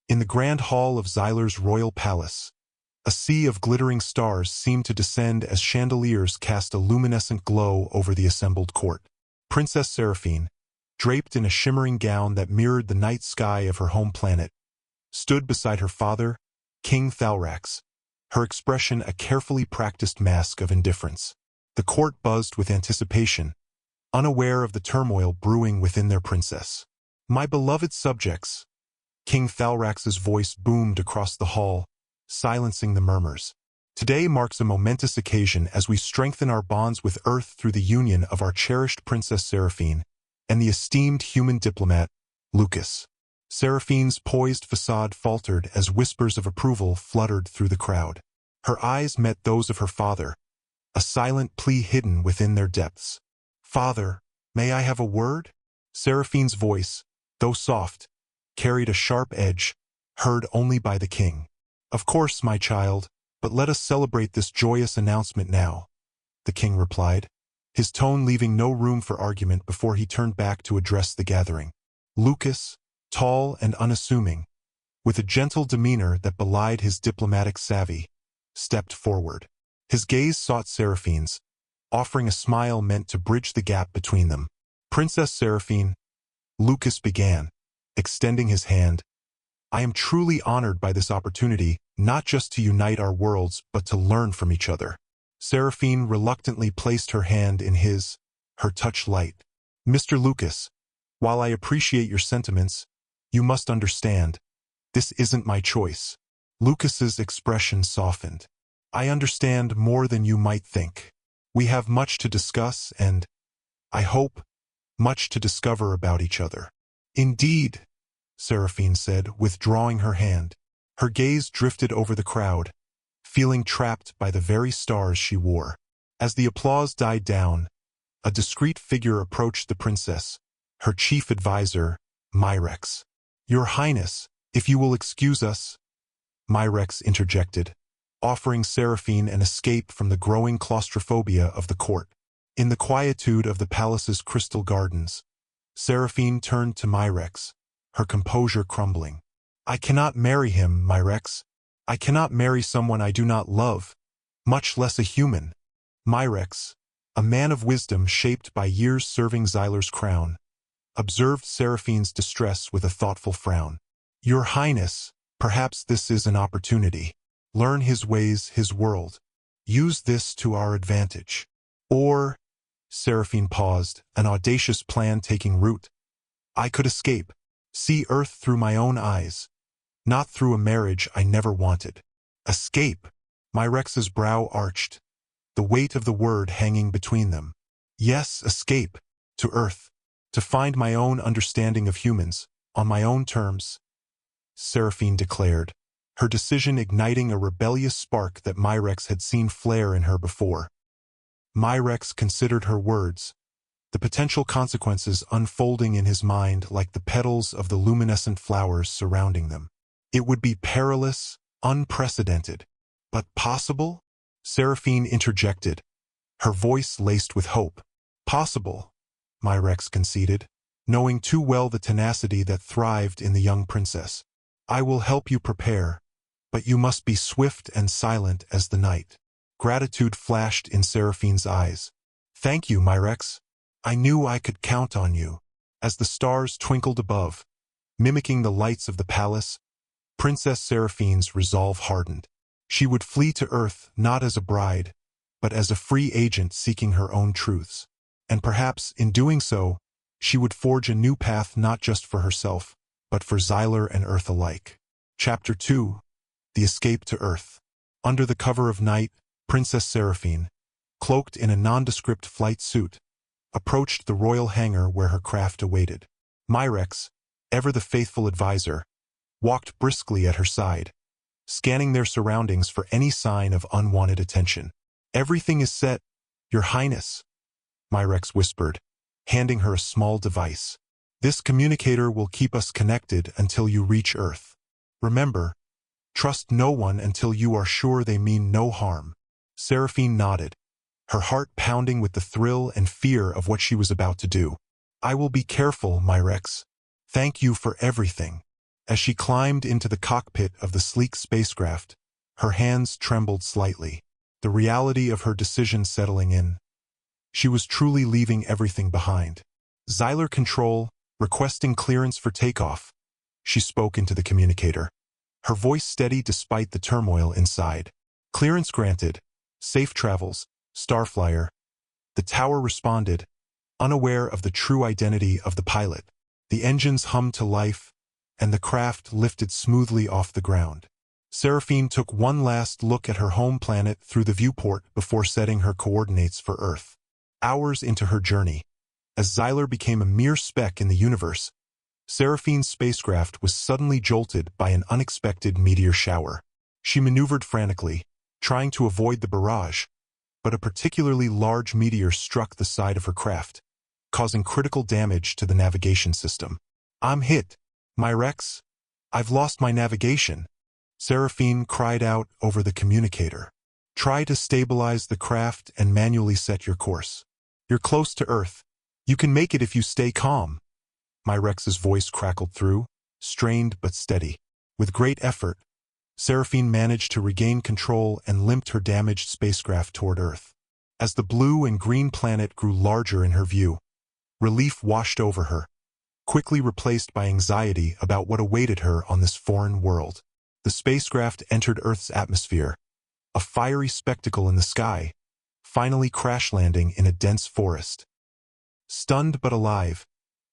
In the grand hall of Xyler's royal palace, a sea of glittering stars seemed to descend as chandeliers cast a luminescent glow over the assembled court. Princess Seraphine, draped in a shimmering gown that mirrored the night sky of her home planet, stood beside her father, King Thalrax, her expression a carefully practiced mask of indifference. The court buzzed with anticipation, unaware of the turmoil brewing within their princess. "My beloved subjects," King Thalrax's voice boomed across the hall, silencing the murmurs. "Today marks a momentous occasion as we strengthen our bonds with Earth through the union of our cherished Princess Seraphine and the esteemed human diplomat, Lucas." Seraphine's poised facade faltered as whispers of approval fluttered through the crowd. Her eyes met those of her father, a silent plea hidden within their depths. "Father, may I have a word?" Seraphine's voice, though soft, carried a sharp edge, heard only by the king. "Of course, my child, but let us celebrate this joyous announcement now," the king replied, his tone leaving no room for argument before he turned back to address the gathering. Lucas, tall and unassuming, with a gentle demeanor that belied his diplomatic savvy, stepped forward. His gaze sought Seraphine's, offering a smile meant to bridge the gap between them. "Princess Seraphine," Lucas began, extending his hand, "I am truly honored by this opportunity, not just to unite our worlds, but to learn from each other." Seraphine reluctantly placed her hand in his, her touch light. "Mr. Lucas, while I appreciate your sentiments, you must understand, this isn't my choice." Lucas's expression softened. "I understand more than you might think. We have much to discuss and, I hope, much to discover about each other." "Indeed," Seraphine said, withdrawing her hand. Her gaze drifted over the crowd, feeling trapped by the very stars she wore. As the applause died down, a discreet figure approached the princess, her chief advisor, Myrex. "Your Highness, if you will excuse us," Myrex interjected, offering Seraphine an escape from the growing claustrophobia of the court. In the quietude of the palace's crystal gardens, Seraphine turned to Myrex, her composure crumbling. "I cannot marry him, Myrex. I cannot marry someone I do not love, much less a human." Myrex, a man of wisdom shaped by years serving Xyler's crown, observed Seraphine's distress with a thoughtful frown. "Your Highness, perhaps this is an opportunity. Learn his ways, his world. Use this to our advantage. Or," Seraphine paused, an audacious plan taking root, "I could escape, see Earth through my own eyes, not through a marriage I never wanted." "Escape?" Myrex's brow arched, the weight of the word hanging between them. "Yes, escape, to Earth, to find my own understanding of humans, on my own terms," Seraphine declared, her decision igniting a rebellious spark that Myrex had seen flare in her before. Myrex considered her words, the potential consequences unfolding in his mind like the petals of the luminescent flowers surrounding them. It would be perilous, unprecedented, but possible? Seraphine interjected, her voice laced with hope. "Possible," Myrex conceded, knowing too well the tenacity that thrived in the young princess. "I will help you prepare, but you must be swift and silent as the night." Gratitude flashed in Seraphine's eyes. "Thank you, Myrex. I knew I could count on you." As the stars twinkled above, mimicking the lights of the palace, Princess Seraphine's resolve hardened. She would flee to Earth not as a bride, but as a free agent seeking her own truths. And perhaps, in doing so, she would forge a new path not just for herself, but for Xyler and Earth alike. Chapter 2. The Escape to Earth. Under the cover of night, Princess Seraphine, cloaked in a nondescript flight suit, approached the royal hangar where her craft awaited. Myrex, ever the faithful advisor, walked briskly at her side, scanning their surroundings for any sign of unwanted attention. "Everything is set, Your Highness," Myrex whispered, handing her a small device. "This communicator will keep us connected until you reach Earth. Remember, trust no one until you are sure they mean no harm." Seraphine nodded, her heart pounding with the thrill and fear of what she was about to do. "I will be careful, Myrex. Thank you for everything." As she climbed into the cockpit of the sleek spacecraft, her hands trembled slightly, the reality of her decision settling in. She was truly leaving everything behind. Xyler Control, requesting clearance for takeoff. She spoke into the communicator, her voice steady despite the turmoil inside. Clearance granted. Safe travels, Starflyer. The tower responded, unaware of the true identity of the pilot. The engines hummed to life, and the craft lifted smoothly off the ground. Seraphine took one last look at her home planet through the viewport before setting her coordinates for Earth. Hours into her journey, as Xyler became a mere speck in the universe, Seraphine's spacecraft was suddenly jolted by an unexpected meteor shower. She maneuvered frantically, trying to avoid the barrage, but a particularly large meteor struck the side of her craft, causing critical damage to the navigation system. "I'm hit, my Rex. I've lost my navigation," Seraphine cried out over the communicator. "Try to stabilize the craft and manually set your course. You're close to Earth. You can make it if you stay calm." My Rex's voice crackled through, strained but steady. With great effort, Seraphine managed to regain control and limped her damaged spacecraft toward Earth. As the blue and green planet grew larger in her view, relief washed over her, quickly replaced by anxiety about what awaited her on this foreign world. The spacecraft entered Earth's atmosphere, a fiery spectacle in the sky, finally crash-landing in a dense forest. Stunned but alive,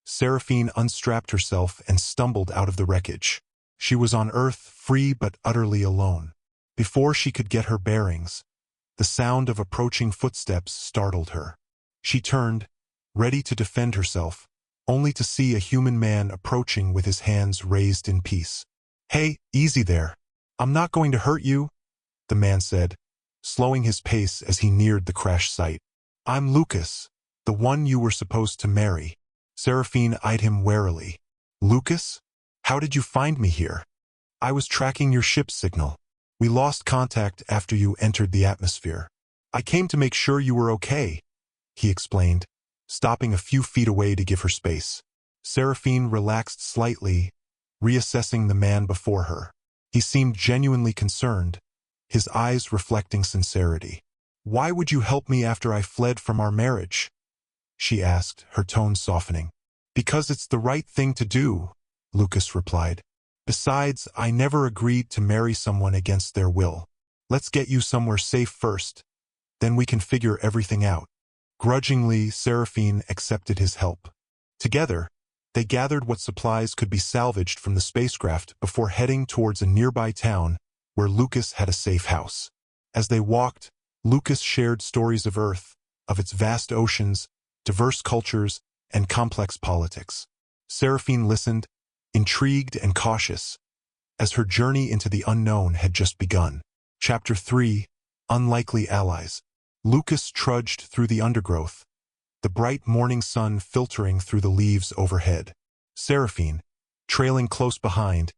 Seraphine unstrapped herself and stumbled out of the wreckage. She was on Earth, free but utterly alone. Before she could get her bearings, the sound of approaching footsteps startled her. She turned, ready to defend herself, only to see a human man approaching with his hands raised in peace. "Hey, easy there. I'm not going to hurt you," the man said, slowing his pace as he neared the crash site. "I'm Lucas, the one you were supposed to marry." Seraphine eyed him warily. "Lucas? How did you find me here?" "I was tracking your ship's signal. We lost contact after you entered the atmosphere. I came to make sure you were okay," he explained, stopping a few feet away to give her space. Seraphine relaxed slightly, reassessing the man before her. He seemed genuinely concerned, his eyes reflecting sincerity. "Why would you help me after I fled from our marriage?" she asked, her tone softening. "Because it's the right thing to do," Lucas replied. "Besides, I never agreed to marry someone against their will. Let's get you somewhere safe first, then we can figure everything out." Grudgingly, Seraphine accepted his help. Together, they gathered what supplies could be salvaged from the spacecraft before heading towards a nearby town where Lucas had a safe house. As they walked, Lucas shared stories of Earth, of its vast oceans, diverse cultures, and complex politics. Seraphine listened, intrigued and cautious, as her journey into the unknown had just begun. Chapter 3: Unlikely Allies. Lucas trudged through the undergrowth, the bright morning sun filtering through the leaves overhead. Seraphine, trailing close behind,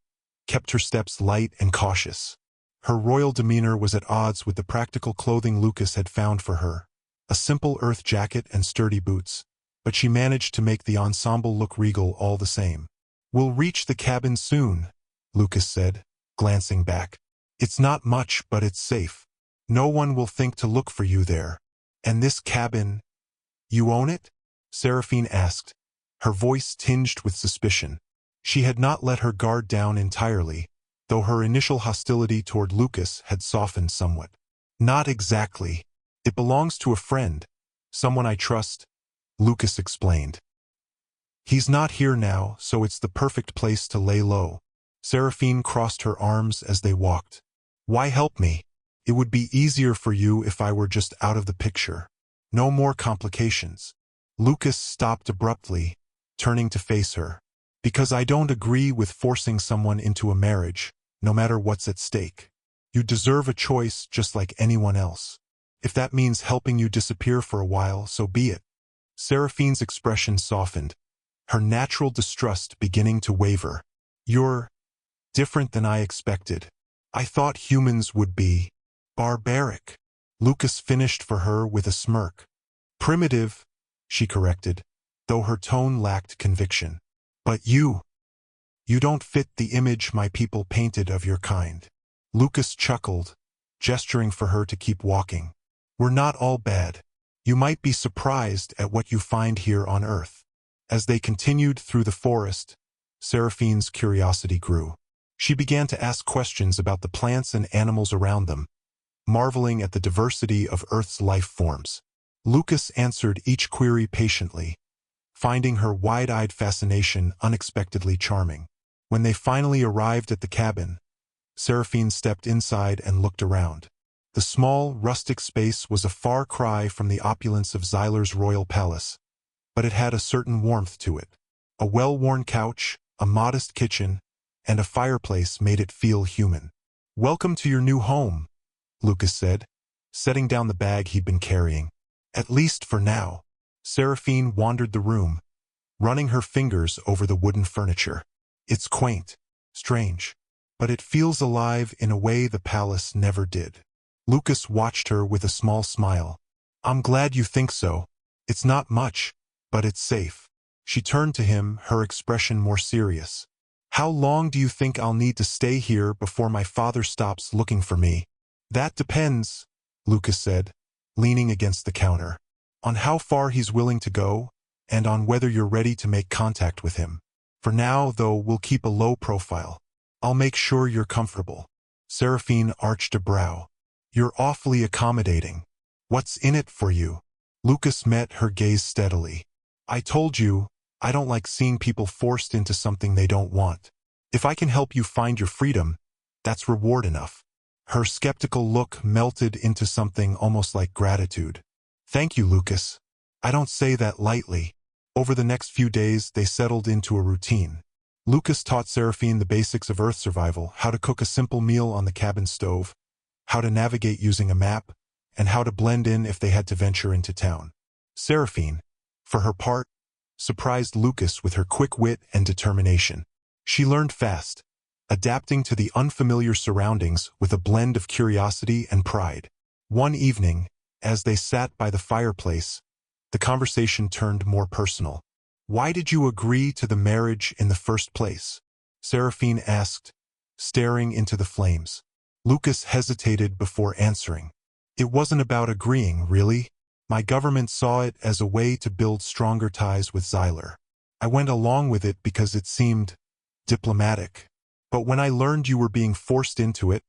kept her steps light and cautious. Her royal demeanor was at odds with the practical clothing Lucas had found for her, a simple earth jacket and sturdy boots, but she managed to make the ensemble look regal all the same. "We'll reach the cabin soon," Lucas said, glancing back. "It's not much, but it's safe. No one will think to look for you there. And this cabin, you own it?" Seraphine asked, her voice tinged with suspicion. She had not let her guard down entirely, though her initial hostility toward Lucas had softened somewhat. "Not exactly. It belongs to a friend, someone I trust," Lucas explained. "He's not here now, so it's the perfect place to lay low." Seraphine crossed her arms as they walked. "Why help me? It would be easier for you if I were just out of the picture. No more complications." Lucas stopped abruptly, turning to face her. "Because I don't agree with forcing someone into a marriage, no matter what's at stake. You deserve a choice just like anyone else. If that means helping you disappear for a while, so be it." Seraphine's expression softened, her natural distrust beginning to waver. "You're different than I expected. I thought humans would be barbaric," Lucas finished for her with a smirk. "Primitive," she corrected, though her tone lacked conviction. "But you, You don't fit the image my people painted of your kind. Lucas chuckled, gesturing for her to keep walking. We're not all bad. You might be surprised at what you find here on Earth. As they continued through the forest, Seraphine's curiosity grew. She began to ask questions about the plants and animals around them, marveling at the diversity of Earth's life forms. Lucas answered each query patiently, finding her wide-eyed fascination unexpectedly charming. When they finally arrived at the cabin, Seraphine stepped inside and looked around. The small, rustic space was a far cry from the opulence of Xyler's royal palace, but it had a certain warmth to it. A well-worn couch, a modest kitchen, and a fireplace made it feel human. "Welcome to your new home," Lucas said, setting down the bag he'd been carrying. "At least for now." Seraphine wandered the room, running her fingers over the wooden furniture. "It's quaint, strange, but it feels alive in a way the palace never did." Lucas watched her with a small smile. "I'm glad you think so. It's not much, but it's safe." She turned to him, her expression more serious. "How long do you think I'll need to stay here before my father stops looking for me?" "That depends," Lucas said, leaning against the counter, "on how far he's willing to go, and on whether you're ready to make contact with him. For now, though, we'll keep a low profile. I'll make sure you're comfortable." Seraphine arched a brow. "You're awfully accommodating. What's in it for you?" Lucas met her gaze steadily. "I told you, I don't like seeing people forced into something they don't want. If I can help you find your freedom, that's reward enough." Her skeptical look melted into something almost like gratitude. "Thank you, Lucas. I don't say that lightly." Over the next few days, they settled into a routine. Lucas taught Seraphine the basics of Earth survival, how to cook a simple meal on the cabin stove, how to navigate using a map, and how to blend in if they had to venture into town. Seraphine, for her part, surprised Lucas with her quick wit and determination. She learned fast, adapting to the unfamiliar surroundings with a blend of curiosity and pride. One evening, as they sat by the fireplace, the conversation turned more personal. "Why did you agree to the marriage in the first place?" Seraphine asked, staring into the flames. Lucas hesitated before answering. "It wasn't about agreeing, really. My government saw it as a way to build stronger ties with Xyler. I went along with it because it seemed diplomatic. But when I learned you were being forced into it,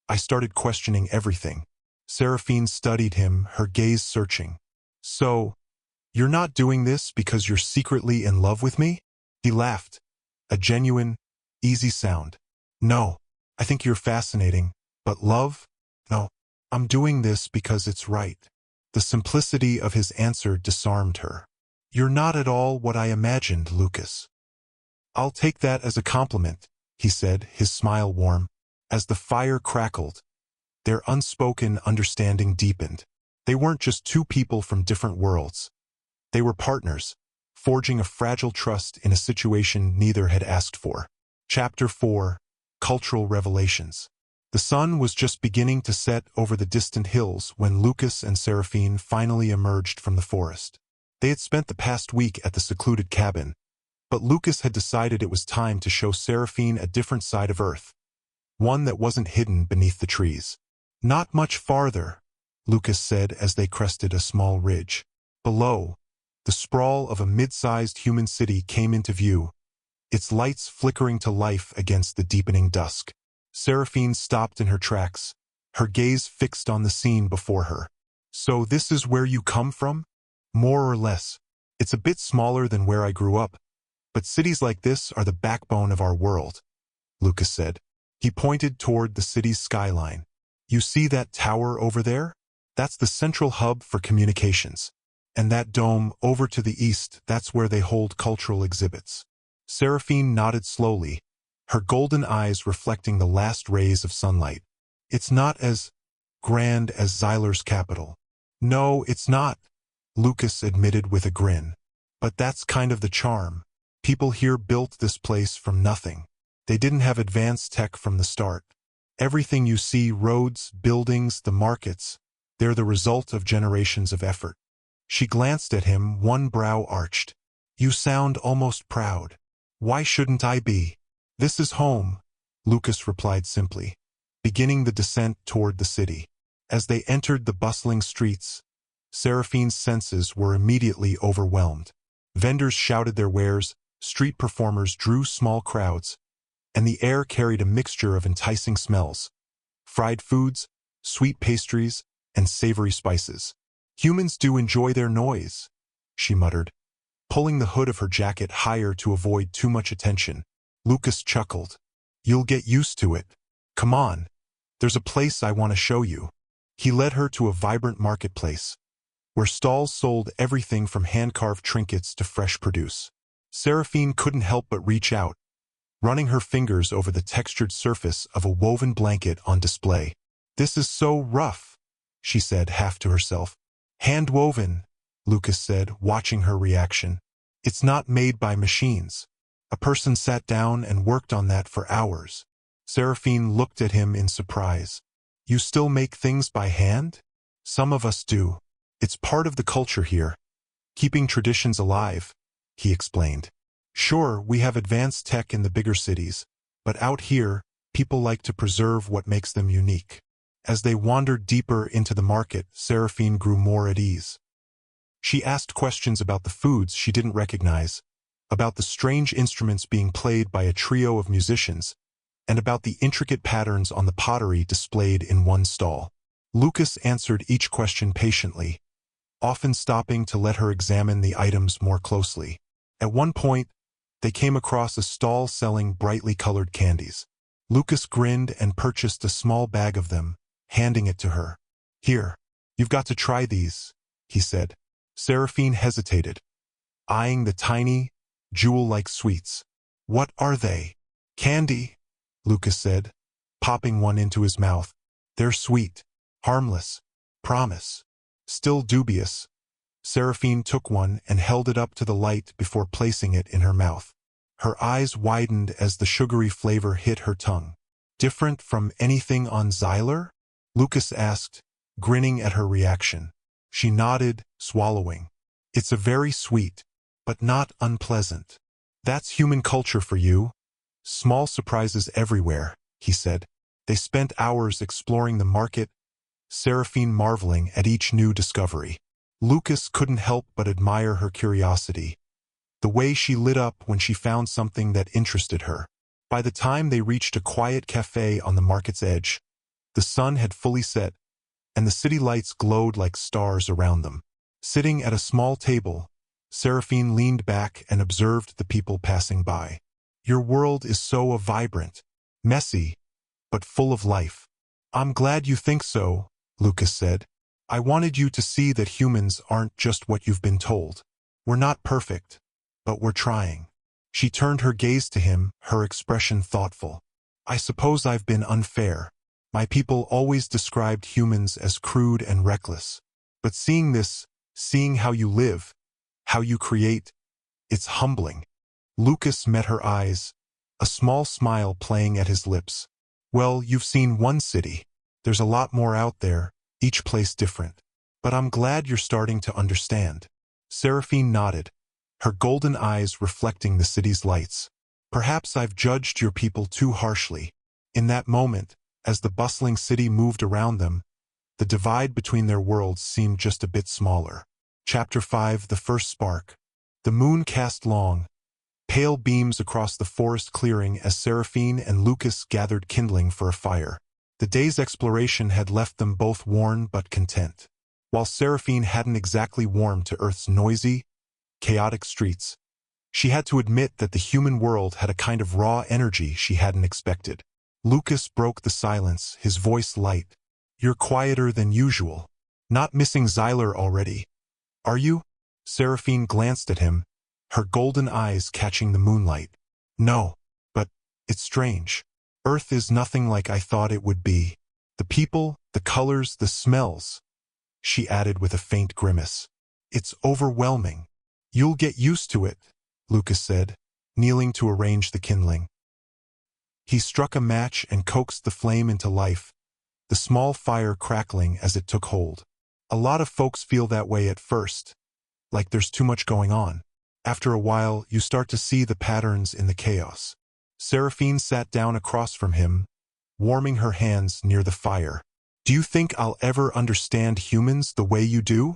I started questioning everything." Seraphine studied him, her gaze searching. "So, you're not doing this because you're secretly in love with me?" He laughed, a genuine, easy sound. "No, I think you're fascinating, but love? No, I'm doing this because it's right." The simplicity of his answer disarmed her. "You're not at all what I imagined, Lucas." "I'll take that as a compliment," he said, his smile warm. As the fire crackled, their unspoken understanding deepened. They weren't just two people from different worlds. They were partners, forging a fragile trust in a situation neither had asked for. Chapter 4: Cultural Revelations. The sun was just beginning to set over the distant hills when Lucas and Seraphine finally emerged from the forest. They had spent the past week at the secluded cabin, but Lucas had decided it was time to show Seraphine a different side of Earth, one that wasn't hidden beneath the trees. "Not much farther," Lucas said as they crested a small ridge. Below, the sprawl of a mid-sized human city came into view, its lights flickering to life against the deepening dusk. Seraphine stopped in her tracks, her gaze fixed on the scene before her. "So this is where you come from?" "More or less. It's a bit smaller than where I grew up, but cities like this are the backbone of our world," Lucas said. He pointed toward the city's skyline. "You see that tower over there? That's the central hub for communications. And that dome over to the east, that's where they hold cultural exhibits." Seraphine nodded slowly, her golden eyes reflecting the last rays of sunlight. "It's not as grand as Xyler's capital." "No, it's not," Lucas admitted with a grin. "But that's kind of the charm. People here built this place from nothing. They didn't have advanced tech from the start. Everything you see, roads, buildings, the markets, they're the result of generations of effort." She glanced at him, one brow arched. "You sound almost proud." "Why shouldn't I be?" "This is home," Lucas replied simply, beginning the descent toward the city. As they entered the bustling streets, Seraphine's senses were immediately overwhelmed. Vendors shouted their wares, street performers drew small crowds, and the air carried a mixture of enticing smells: fried foods, sweet pastries, and savory spices. "Humans do enjoy their noise," she muttered, pulling the hood of her jacket higher to avoid too much attention. Lucas chuckled. "You'll get used to it. Come on, there's a place I want to show you." He led her to a vibrant marketplace, where stalls sold everything from hand-carved trinkets to fresh produce. Seraphine couldn't help but reach out, running her fingers over the textured surface of a woven blanket on display. "This is so rough," she said, half to herself. "Hand-woven," Lucas said, watching her reaction. "It's not made by machines. A person sat down and worked on that for hours." Seraphine looked at him in surprise. "You still make things by hand?" "Some of us do. It's part of the culture here. Keeping traditions alive," he explained. "Sure, we have advanced tech in the bigger cities, but out here, people like to preserve what makes them unique." As they wandered deeper into the market, Seraphine grew more at ease. She asked questions about the foods she didn't recognize, about the strange instruments being played by a trio of musicians, and about the intricate patterns on the pottery displayed in one stall. Lucas answered each question patiently, often stopping to let her examine the items more closely. At one point, they came across a stall selling brightly colored candies. Lucas grinned and purchased a small bag of them, handing it to her. "Here, you've got to try these," he said. Seraphine hesitated, eyeing the tiny, jewel-like sweets. "What are they?" "Candy," Lucas said, popping one into his mouth. "They're sweet, harmless, promise." Still dubious, Seraphine took one and held it up to the light before placing it in her mouth. Her eyes widened as the sugary flavor hit her tongue. "Different from anything on Xyler?" Lucas asked, grinning at her reaction. She nodded, swallowing. "It's a very sweet, but not unpleasant." "That's human culture for you. Small surprises everywhere," he said. They spent hours exploring the market, Seraphine marveling at each new discovery. Lucas couldn't help but admire her curiosity, the way she lit up when she found something that interested her. By the time they reached a quiet cafe on the market's edge, the sun had fully set, and the city lights glowed like stars around them. Sitting at a small table, Seraphine leaned back and observed the people passing by. "Your world is so vibrant, messy, but full of life." "I'm glad you think so," Lucas said. "I wanted you to see that humans aren't just what you've been told. We're not perfect, but we're trying." She turned her gaze to him, her expression thoughtful. "I suppose I've been unfair. My people always described humans as crude and reckless. But seeing this, seeing how you live, how you create, it's humbling." Lucas met her eyes, a small smile playing at his lips. "Well, you've seen one city. There's a lot more out there, each place different. But I'm glad you're starting to understand." Seraphine nodded, her golden eyes reflecting the city's lights. "Perhaps I've judged your people too harshly." In that moment, as the bustling city moved around them, the divide between their worlds seemed just a bit smaller. Chapter 5: The First Spark. The moon cast long, pale beams across the forest clearing as Seraphine and Lucas gathered kindling for a fire. The day's exploration had left them both worn but content. While Seraphine hadn't exactly warmed to Earth's noisy, chaotic streets, she had to admit that the human world had a kind of raw energy she hadn't expected. Lucas broke the silence, his voice light. "You're quieter than usual. Not missing Xyler already, are you?" Seraphine glanced at him, her golden eyes catching the moonlight. "No, but it's strange. Earth is nothing like I thought it would be. The people, the colors, the smells," she added with a faint grimace. "It's overwhelming." "You'll get used to it," Lucas said, kneeling to arrange the kindling. He struck a match and coaxed the flame into life, the small fire crackling as it took hold. "A lot of folks feel that way at first, like there's too much going on. After a while, you start to see the patterns in the chaos." Seraphine sat down across from him, warming her hands near the fire. Do you think I'll ever understand humans the way you do?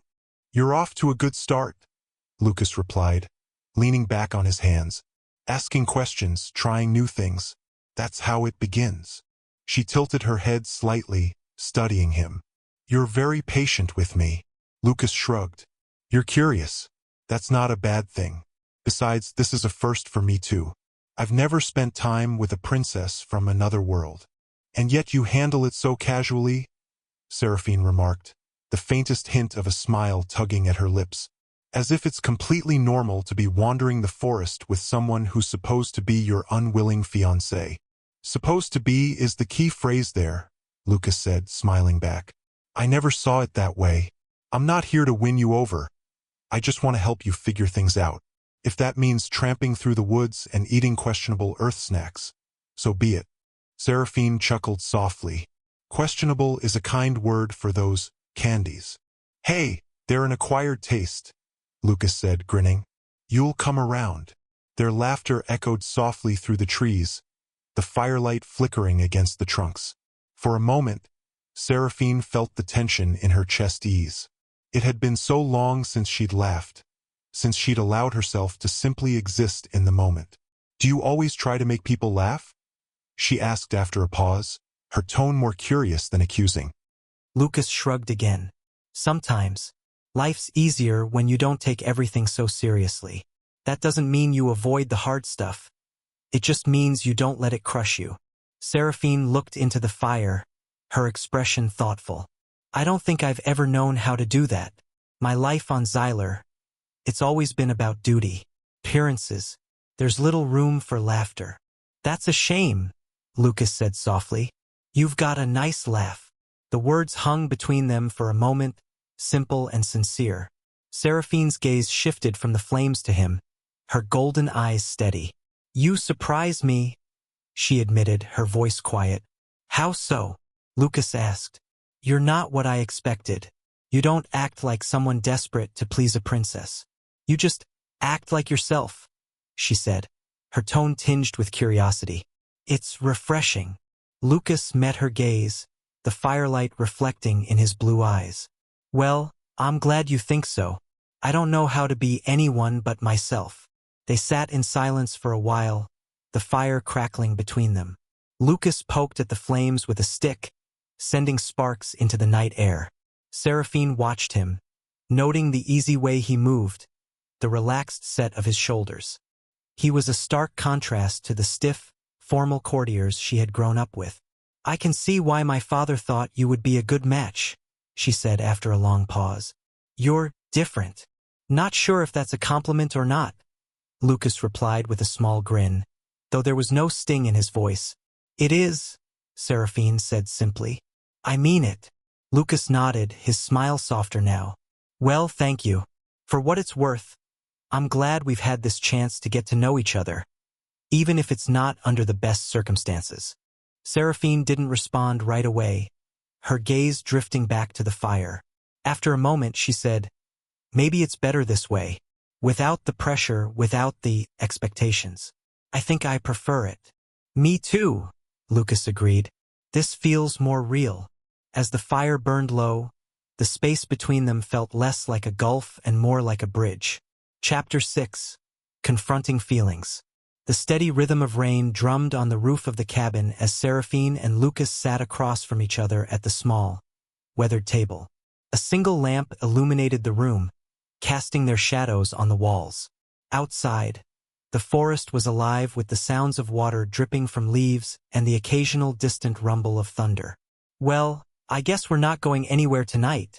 You're off to a good start, Lucas replied, leaning back on his hands. Asking questions, trying new things. That's how it begins. She tilted her head slightly, studying him. You're very patient with me. Lucas shrugged. You're curious. That's not a bad thing. Besides, this is a first for me too. I've never spent time with a princess from another world. And yet you handle it so casually, Seraphine remarked, the faintest hint of a smile tugging at her lips. As if it's completely normal to be wandering the forest with someone who's supposed to be your unwilling fiancé. Supposed to be is the key phrase there, Lucas said, smiling back. I never saw it that way. I'm not here to win you over. I just want to help you figure things out. If that means tramping through the woods and eating questionable earth snacks, so be it. Seraphine chuckled softly. Questionable is a kind word for those candies. Hey, they're an acquired taste, Lucas said, grinning. You'll come around. Their laughter echoed softly through the trees, the firelight flickering against the trunks. For a moment, Seraphine felt the tension in her chest ease. It had been so long since she'd laughed, since she'd allowed herself to simply exist in the moment. Do you always try to make people laugh? She asked after a pause, her tone more curious than accusing. Lucas shrugged again. Sometimes. Life's easier when you don't take everything so seriously. That doesn't mean you avoid the hard stuff. It just means you don't let it crush you. Seraphine looked into the fire, her expression thoughtful. I don't think I've ever known how to do that. My life on Xylar, it's always been about duty, appearances. There's little room for laughter. That's a shame, Lucas said softly. You've got a nice laugh. The words hung between them for a moment, simple and sincere. Seraphine's gaze shifted from the flames to him, her golden eyes steady. You surprise me, she admitted, her voice quiet. How so? Lucas asked. You're not what I expected. You don't act like someone desperate to please a princess. You just act like yourself, she said, her tone tinged with curiosity. It's refreshing. Lucas met her gaze, the firelight reflecting in his blue eyes. Well, I'm glad you think so. I don't know how to be anyone but myself. They sat in silence for a while, the fire crackling between them. Lucas poked at the flames with a stick, sending sparks into the night air. Seraphine watched him, noting the easy way he moved, the relaxed set of his shoulders. He was a stark contrast to the stiff, formal courtiers she had grown up with. I can see why my father thought you would be a good match, she said after a long pause. You're different. Not sure if that's a compliment or not, Lucas replied with a small grin, though there was no sting in his voice. It is, Seraphine said simply. I mean it. Lucas nodded, his smile softer now. Well, thank you. For what it's worth, I'm glad we've had this chance to get to know each other, even if it's not under the best circumstances. Seraphine didn't respond right away, her gaze drifting back to the fire. After a moment, she said, maybe it's better this way, without the pressure, without the expectations. I think I prefer it. Me too, Lucas agreed. This feels more real. As the fire burned low, the space between them felt less like a gulf and more like a bridge. Chapter 6. Confronting Feelings. The steady rhythm of rain drummed on the roof of the cabin as Seraphine and Lucas sat across from each other at the small, weathered table. A single lamp illuminated the room, casting their shadows on the walls. Outside, the forest was alive with the sounds of water dripping from leaves and the occasional distant rumble of thunder. Well, I guess we're not going anywhere tonight,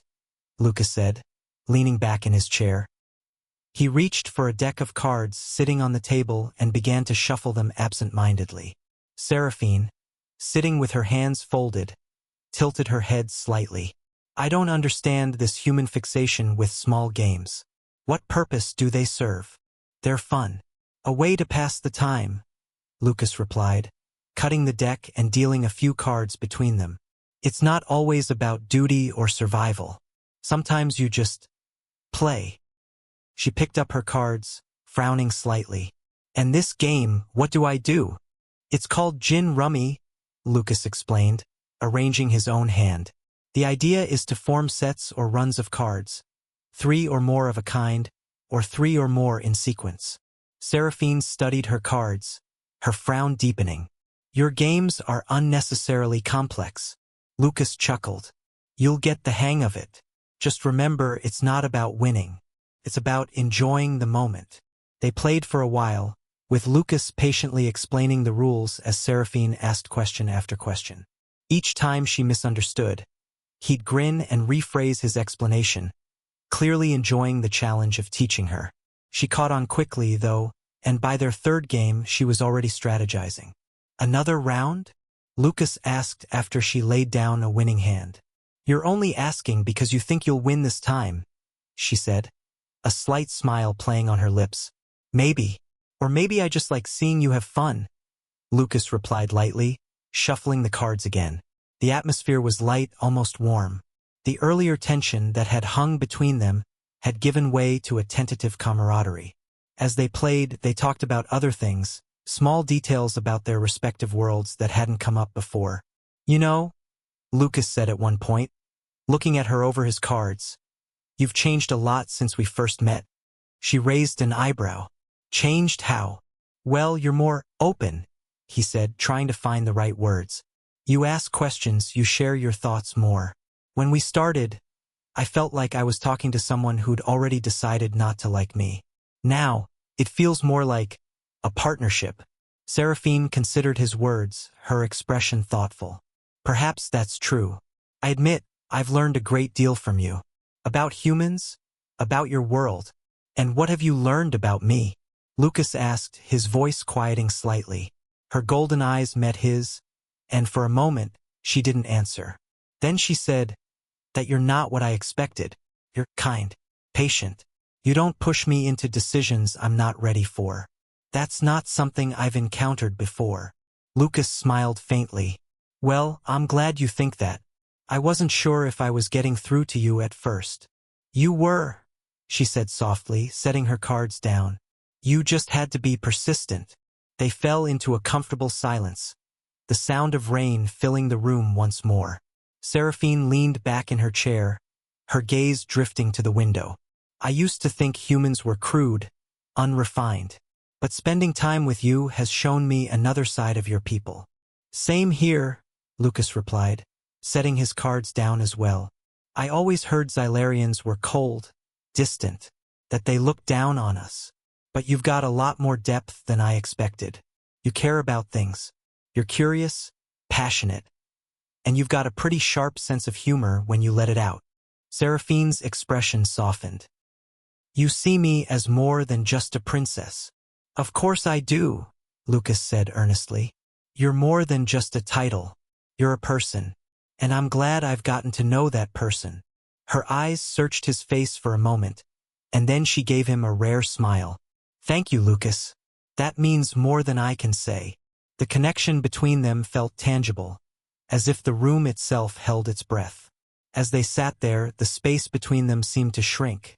Lucas said, leaning back in his chair. He reached for a deck of cards sitting on the table and began to shuffle them absent-mindedly. Seraphine, sitting with her hands folded, tilted her head slightly. I don't understand this human fixation with small games. What purpose do they serve? They're fun. A way to pass the time, Lucas replied, cutting the deck and dealing a few cards between them. It's not always about duty or survival. Sometimes you just play. She picked up her cards, frowning slightly. And this game, what do I do? It's called gin rummy, Lucas explained, arranging his own hand. The idea is to form sets or runs of cards, 3 or more of a kind, or 3 or more in sequence. Seraphine studied her cards, her frown deepening. Your games are unnecessarily complex. Lucas chuckled. You'll get the hang of it. Just remember, it's not about winning. It's about enjoying the moment. They played for a while, with Lucas patiently explaining the rules as Seraphine asked question after question. Each time she misunderstood, he'd grin and rephrase his explanation, clearly enjoying the challenge of teaching her. She caught on quickly, though, and by their third game she was already strategizing. Another round? Lucas asked after she laid down a winning hand. You're only asking because you think you'll win this time, she said, a slight smile playing on her lips. Maybe. Or maybe I just like seeing you have fun, Lucas replied lightly, shuffling the cards again. The atmosphere was light, almost warm. The earlier tension that had hung between them had given way to a tentative camaraderie. As they played, they talked about other things, small details about their respective worlds that hadn't come up before. You know, Lucas said at one point, looking at her over his cards, you've changed a lot since we first met. She raised an eyebrow. Changed how? Well, you're more open, he said, trying to find the right words. You ask questions, you share your thoughts more. When we started, I felt like I was talking to someone who'd already decided not to like me. Now, it feels more like a partnership. Seraphine considered his words, her expression thoughtful. Perhaps that's true. I admit, I've learned a great deal from you. About humans, about your world. And what have you learned about me? Lucas asked, his voice quieting slightly. Her golden eyes met his, and for a moment, she didn't answer. Then she said, that you're not what I expected. You're kind, patient. You don't push me into decisions I'm not ready for. That's not something I've encountered before. Lucas smiled faintly. Well, I'm glad you think that. I wasn't sure if I was getting through to you at first. You were, she said softly, setting her cards down. You just had to be persistent. They fell into a comfortable silence, the sound of rain filling the room once more. Seraphine leaned back in her chair, her gaze drifting to the window. I used to think humans were crude, unrefined. But spending time with you has shown me another side of your people. Same here, Lucas replied, setting his cards down as well. I always heard Xylarians were cold, distant, that they looked down on us. But you've got a lot more depth than I expected. You care about things. You're curious, passionate. And you've got a pretty sharp sense of humor when you let it out. Seraphine's expression softened. You see me as more than just a princess. Of course I do, Lucas said earnestly. You're more than just a title. You're a person. And I'm glad I've gotten to know that person. Her eyes searched his face for a moment, and then she gave him a rare smile. Thank you, Lucas. That means more than I can say. The connection between them felt tangible, as if the room itself held its breath. As they sat there, the space between them seemed to shrink.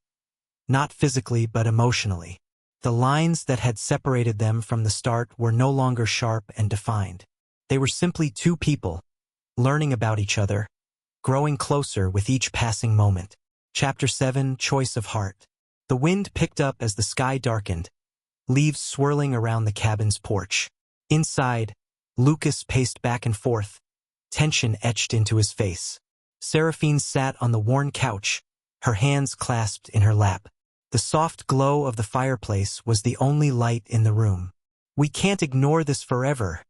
Not physically, but emotionally. The lines that had separated them from the start were no longer sharp and defined. They were simply two people, learning about each other, growing closer with each passing moment. Chapter 7, Choice of Heart. The wind picked up as the sky darkened, leaves swirling around the cabin's porch. Inside, Lucas paced back and forth, tension etched into his face. Seraphine sat on the worn couch, her hands clasped in her lap. The soft glow of the fireplace was the only light in the room. We can't ignore this forever,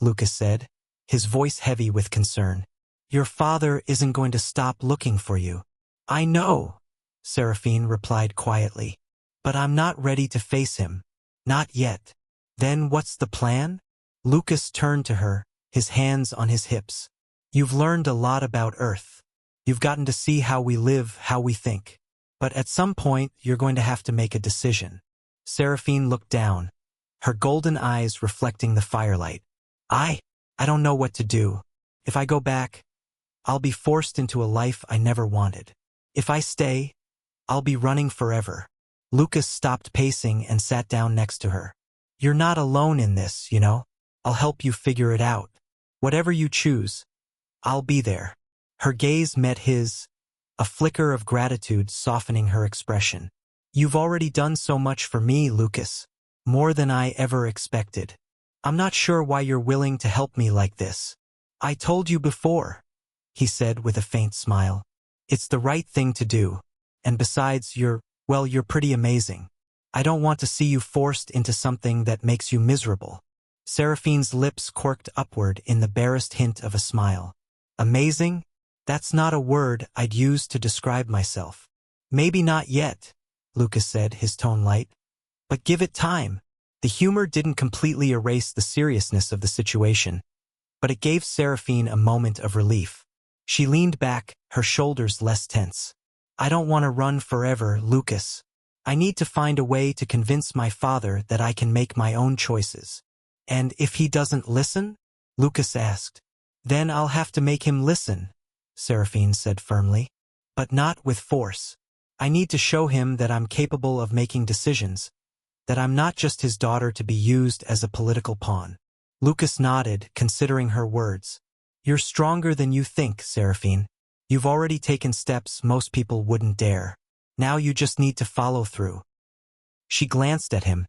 Lucas said, his voice heavy with concern. Your father isn't going to stop looking for you. I know, Seraphine replied quietly, but I'm not ready to face him. Not yet. Then what's the plan? Lucas turned to her, his hands on his hips. You've learned a lot about Earth. You've gotten to see how we live, how we think. But at some point, you're going to have to make a decision. Seraphine looked down, her golden eyes reflecting the firelight. I don't know what to do. If I go back, I'll be forced into a life I never wanted. If I stay, I'll be running forever. Lucas stopped pacing and sat down next to her. You're not alone in this, you know? I'll help you figure it out. Whatever you choose, I'll be there. Her gaze met his, a flicker of gratitude softening her expression. You've already done so much for me, Lucas. More than I ever expected. I'm not sure why you're willing to help me like this. I told you before, he said with a faint smile. It's the right thing to do. And besides, you're pretty amazing. I don't want to see you forced into something that makes you miserable. Seraphine's lips quirked upward in the barest hint of a smile. Amazing? That's not a word I'd use to describe myself. Maybe not yet, Lucas said, his tone light. But give it time. The humor didn't completely erase the seriousness of the situation, but it gave Seraphine a moment of relief. She leaned back, her shoulders less tense. I don't want to run forever, Lucas. I need to find a way to convince my father that I can make my own choices. And if he doesn't listen? Lucas asked. Then I'll have to make him listen, Seraphine said firmly. But not with force. I need to show him that I'm capable of making decisions, that I'm not just his daughter to be used as a political pawn. Lucas nodded, considering her words. You're stronger than you think, Seraphine. You've already taken steps most people wouldn't dare. Now you just need to follow through. She glanced at him,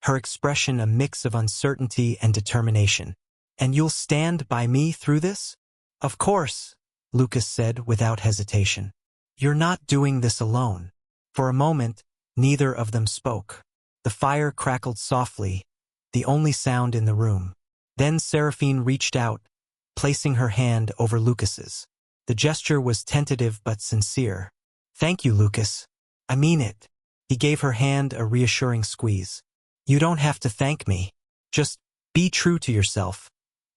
her expression a mix of uncertainty and determination. And you'll stand by me through this? Of course, Lucas said without hesitation. You're not doing this alone. For a moment, neither of them spoke. The fire crackled softly, the only sound in the room. Then Seraphine reached out, placing her hand over Lucas's. The gesture was tentative but sincere. Thank you, Lucas. I mean it. He gave her hand a reassuring squeeze. You don't have to thank me. Just be true to yourself,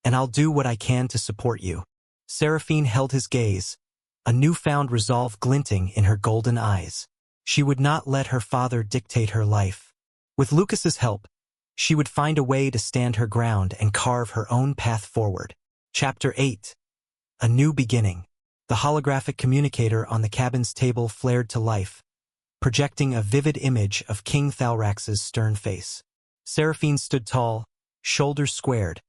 and I'll do what I can to support you. Seraphine held his gaze, a newfound resolve glinting in her golden eyes. She would not let her father dictate her life. With Lucas's help, she would find a way to stand her ground and carve her own path forward. Chapter 8. A New Beginning. The holographic communicator on the cabin's table flared to life, projecting a vivid image of King Thalrax's stern face. Seraphine stood tall, shoulders squared,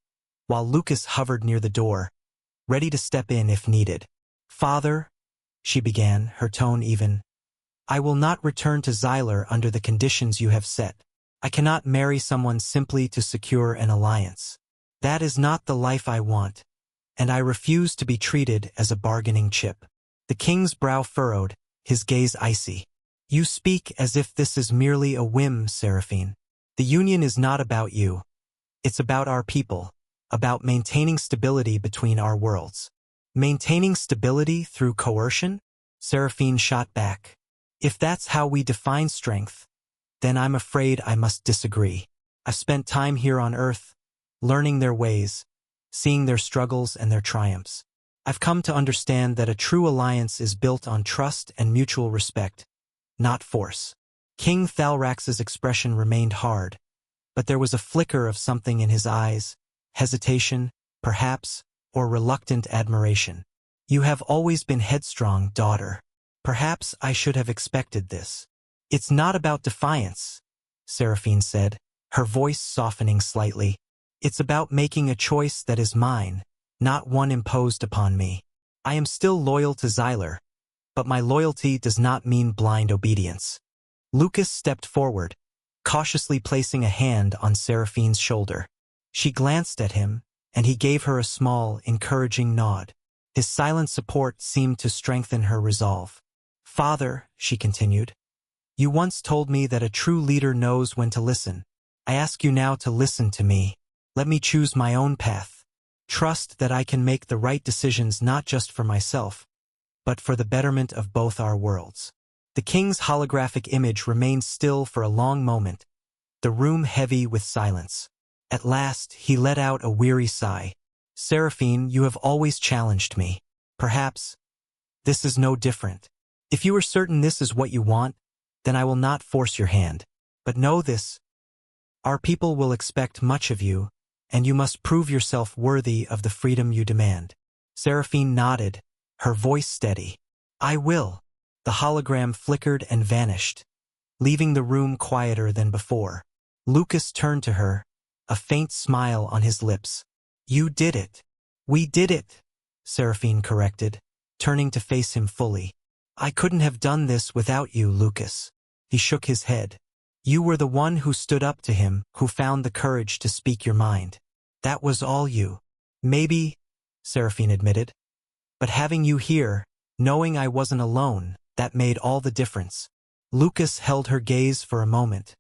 while Lucas hovered near the door, ready to step in if needed. Father, she began, her tone even, I will not return to Xylar under the conditions you have set. I cannot marry someone simply to secure an alliance. That is not the life I want, and I refuse to be treated as a bargaining chip. The king's brow furrowed, his gaze icy. You speak as if this is merely a whim, Seraphine. The union is not about you. It's about our people, about maintaining stability between our worlds. Maintaining stability through coercion? Seraphine shot back. If that's how we define strength, then I'm afraid I must disagree. I've spent time here on Earth, learning their ways, seeing their struggles and their triumphs. I've come to understand that a true alliance is built on trust and mutual respect, not force. King Thalrax's expression remained hard, but there was a flicker of something in his eyes, hesitation, perhaps, or reluctant admiration. You have always been headstrong, daughter. Perhaps I should have expected this. It's not about defiance, Seraphine said, her voice softening slightly. It's about making a choice that is mine, not one imposed upon me. I am still loyal to Xylar, but my loyalty does not mean blind obedience. Lucas stepped forward, cautiously placing a hand on Seraphine's shoulder. She glanced at him, and he gave her a small, encouraging nod. His silent support seemed to strengthen her resolve. Father, she continued, you once told me that a true leader knows when to listen. I ask you now to listen to me. Let me choose my own path. Trust that I can make the right decisions not just for myself, but for the betterment of both our worlds. The king's holographic image remained still for a long moment, the room heavy with silence. At last, he let out a weary sigh. Seraphine, you have always challenged me. Perhaps this is no different. If you are certain this is what you want, then I will not force your hand. But know this, our people will expect much of you, and you must prove yourself worthy of the freedom you demand. Seraphine nodded, her voice steady. I will. The hologram flickered and vanished, leaving the room quieter than before. Lucas turned to her, a faint smile on his lips. You did it. We did it, Seraphine corrected, turning to face him fully. I couldn't have done this without you, Lucas. He shook his head. You were the one who stood up to him, who found the courage to speak your mind. That was all you. Maybe, Seraphine admitted. But having you here, knowing I wasn't alone, that made all the difference. Lucas held her gaze for a moment,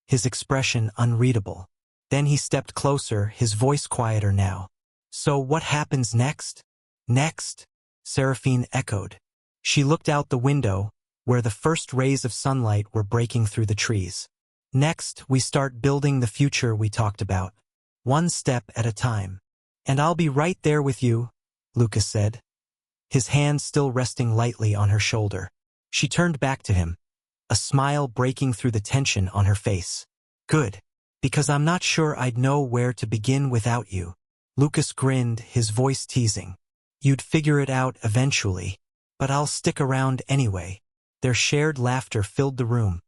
his expression unreadable. Then he stepped closer, his voice quieter now. So what happens next? Next? Seraphine echoed. She looked out the window, where the first rays of sunlight were breaking through the trees. Next, we start building the future we talked about, one step at a time. And I'll be right there with you, Lucas said, his hand still resting lightly on her shoulder. She turned back to him, a smile breaking through the tension on her face. Good, because I'm not sure I'd know where to begin without you. Lucas grinned, his voice teasing. You'd figure it out eventually, but I'll stick around anyway. Their shared laughter filled the room,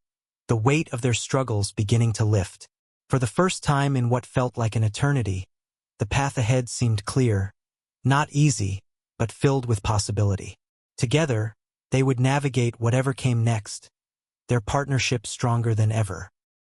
the weight of their struggles beginning to lift. For the first time in what felt like an eternity, the path ahead seemed clear, not easy, but filled with possibility. Together, they would navigate whatever came next, their partnership stronger than ever.